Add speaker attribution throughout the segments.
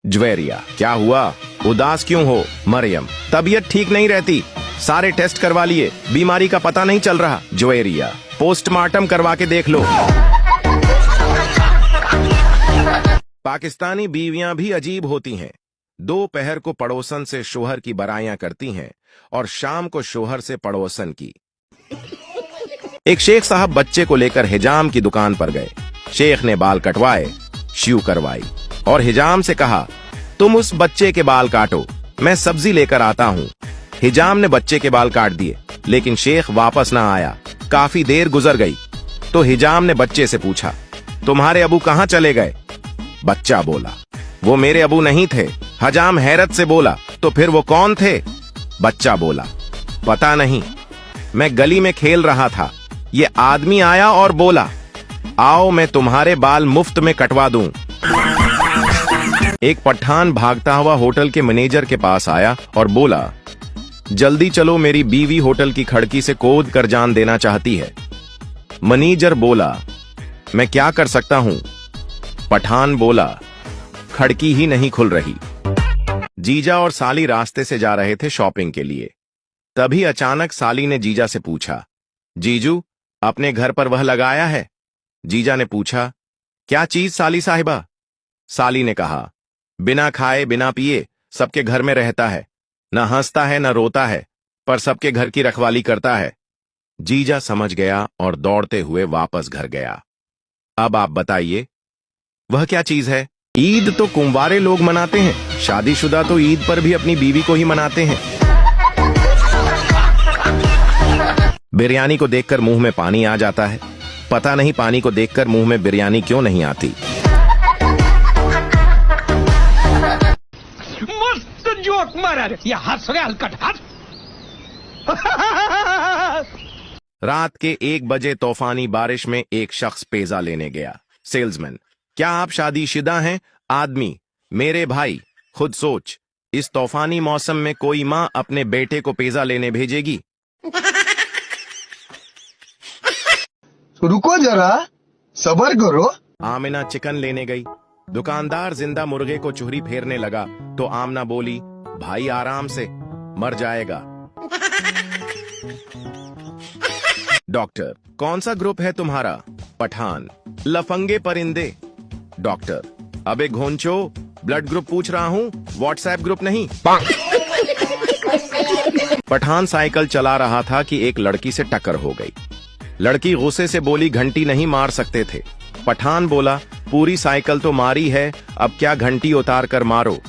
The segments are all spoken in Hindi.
Speaker 1: ज्वेरिया, क्या हुआ? उदास क्यों हो? मरियम, तबीयत ठीक नहीं रहती, सारे टेस्ट करवा लिए, बीमारी का पता नहीं चल रहा। ज्वेरिया, पोस्टमार्टम करवा के देख लो। पाकिस्तानी बीवियां भी अजीब होती हैं। दोपहर को पड़ोसन से शोहर की बराइयां करती हैं और शाम को शोहर से पड़ोसन की। एक शेख साहब बच्चे को लेकर हिजाम की दुकान पर गए। शेख ने बाल कटवाए, श्यू करवाई और हिजाम से कहा, तुम उस बच्चे के बाल काटो, मैं सब्जी लेकर आता हूँ। हिजाम ने बच्चे के बाल काट दिए, लेकिन शेख वापस ना आया। काफी देर गुजर गई तो हिजाम ने बच्चे से पूछा, तुम्हारे अबू कहाँ चले गए? बच्चा बोला, वो मेरे अबू नहीं थे। हिजाम हैरत से बोला, तो फिर वो कौन थे? बच्चा बोला, पता नहीं, मैं गली में खेल रहा था, ये आदमी आया और बोला, आओ मैं तुम्हारे बाल मुफ्त में कटवा दूं। एक पठान भागता हुआ होटल के मैनेजर के पास आया और बोला, जल्दी चलो, मेरी बीवी होटल की खिड़की से कूद कर जान देना चाहती है। मैनेजर बोला, मैं क्या कर सकता हूं? पठान बोला, खिड़की ही नहीं खुल रही। जीजा और साली रास्ते से जा रहे थे शॉपिंग के लिए। तभी अचानक साली ने जीजा से पूछा, जीजू, अपने घर पर वह लगाया है? जीजा ने पूछा, क्या चीज साली साहिबा? साली ने कहा, बिना खाए बिना पिए सबके घर में रहता है, न हंसता है न रोता है, पर सबके घर की रखवाली करता है। जीजा समझ गया और दौड़ते हुए वापस घर गया। अब आप बताइए, वह क्या चीज है? ईद तो कुंवारे लोग मनाते हैं, शादीशुदा तो ईद पर भी अपनी बीवी को ही मनाते हैं। बिरयानी को देखकर मुंह में पानी आ जाता है, पता नहीं पानी को देखकर मुंह में बिरयानी क्यों नहीं आती।
Speaker 2: मस्त जोक मारा रे, ये हंस रे हलकट हंस।
Speaker 1: रात के 1 बजे तूफानी बारिश में एक शख्स पेजा लेने गया। सेल्समैन, क्या आप शादीशुदा हैं? आदमी, मेरे भाई, खुद सोच, इस तूफानी मौसम में कोई माँ अपने बेटे को पेजा लेने भेजेगी?
Speaker 3: रुको जरा, सब्र करो।
Speaker 1: आमिना चिकन लेने गई। दुकानदार जिंदा मुर्गे को चुहरी फेरने लगा तो आमना बोली, भाई आराम से, मर जाएगा। डॉक्टर, कौन सा ग्रुप है तुम्हारा? पठान, लफंगे परिंदे। डॉक्टर, अबे घोंचो, ब्लड ग्रुप पूछ रहा हूँ, व्हाट्सएप ग्रुप नहीं। पठान साइकिल चला रहा था कि एक लड़की से टक्कर हो गई। लड़की गुस्से से बोली, घंटी नहीं मार सकते थे। पठान बोला, पूरी साइकिल तो मारी है, अब क्या घंटी उतार कर मारो।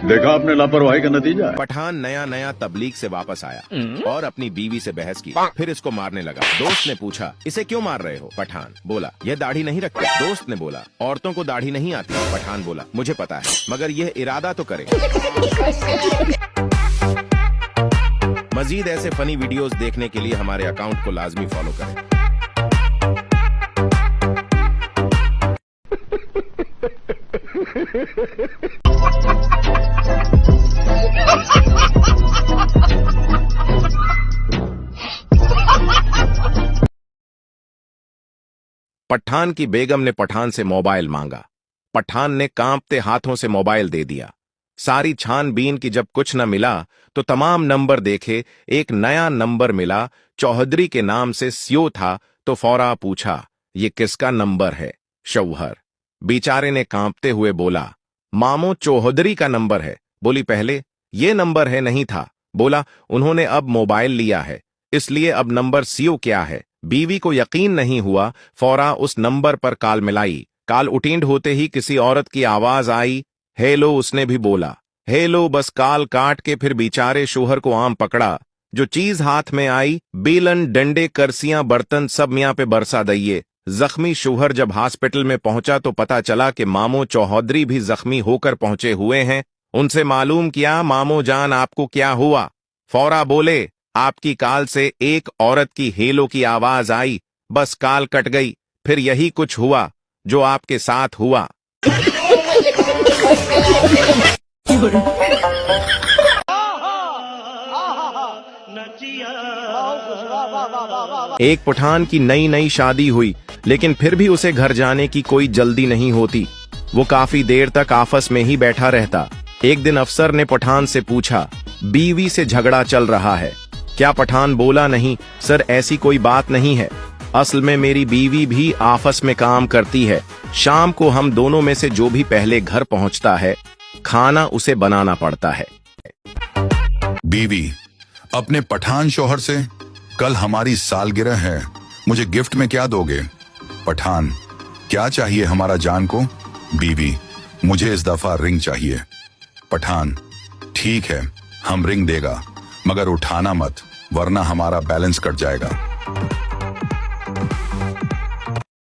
Speaker 4: देखा आपने लापरवाही का नतीजा है।
Speaker 1: पठान नया नया तबलीग से वापस आया और अपनी बीवी से बहस की, फिर इसको मारने लगा। दोस्त ने पूछा, इसे क्यों मार रहे हो? पठान बोला, यह दाढ़ी नहीं रखते। दोस्त ने बोला, औरतों को दाढ़ी नहीं आती। पठान बोला, मुझे पता है, मगर यह इरादा तो करे। मजीद ऐसे फनी वीडियोस देखने के लिए हमारे अकाउंट को लाजमी फॉलो करें। पठान की बेगम ने पठान से मोबाइल मांगा। पठान ने कांपते हाथों से मोबाइल दे दिया। सारी छानबीन की जब कुछ न मिला तो तमाम नंबर देखे, एक नया नंबर मिला, चौधरी के नाम से सियो था, तो फौरा पूछा, ये किसका नंबर है? शौहर। बेचारे ने कांपते हुए बोला, मामो चौधरी का नंबर है। बोली, पहले ये नंबर है नहीं था। बोला, उन्होंने अब मोबाइल लिया है, इसलिए अब नंबर सियो क्या है। बीवी को यकीन नहीं हुआ, फौरा उस नंबर पर कॉल मिलाई। कॉल अटेंड होते ही किसी औरत की आवाज आई, हेलो। उसने भी बोला हेलो, बस कॉल काट के फिर बेचारे शोहर को आम पकड़ा। जो चीज हाथ में आई, बेलन, डंडे, करसियां, बर्तन सब मियां पे बरसा दइए। जख्मी शोहर जब हॉस्पिटल में पहुंचा तो पता चला कि मामो चौधरी भी जख्मी होकर पहुंचे हुए हैं। उनसे मालूम किया, मामो जान आपको क्या हुआ? फौरा बोले, आपकी कॉल से एक औरत की हेलो की आवाज आई, बस कॉल कट गई। फिर यही कुछ हुआ जो आपके साथ हुआ। एक पठान की नई नई शादी हुई, लेकिन फिर भी उसे घर जाने की कोई जल्दी नहीं होती। वो काफी देर तक आपस में ही बैठा रहता। एक दिन अफसर ने पठान से पूछा, बीवी से झगड़ा चल रहा है क्या? पठान बोला, नहीं सर, ऐसी कोई बात नहीं है। असल में मेरी बीवी भी आपस में काम करती है। शाम को हम दोनों में से जो भी पहले घर पहुंचता है, खाना उसे बनाना पड़ता है।
Speaker 5: बीवी अपने पठान शौहर से, कल हमारी सालगिरह है, मुझे गिफ्ट में क्या दोगे? पठान, क्या चाहिए हमारा जान को? बीवी, मुझे इस दफा रिंग चाहिए। पठान, ठीक है, हम रिंग देगा, मगर उठाना मत, वरना हमारा बैलेंस कट जाएगा।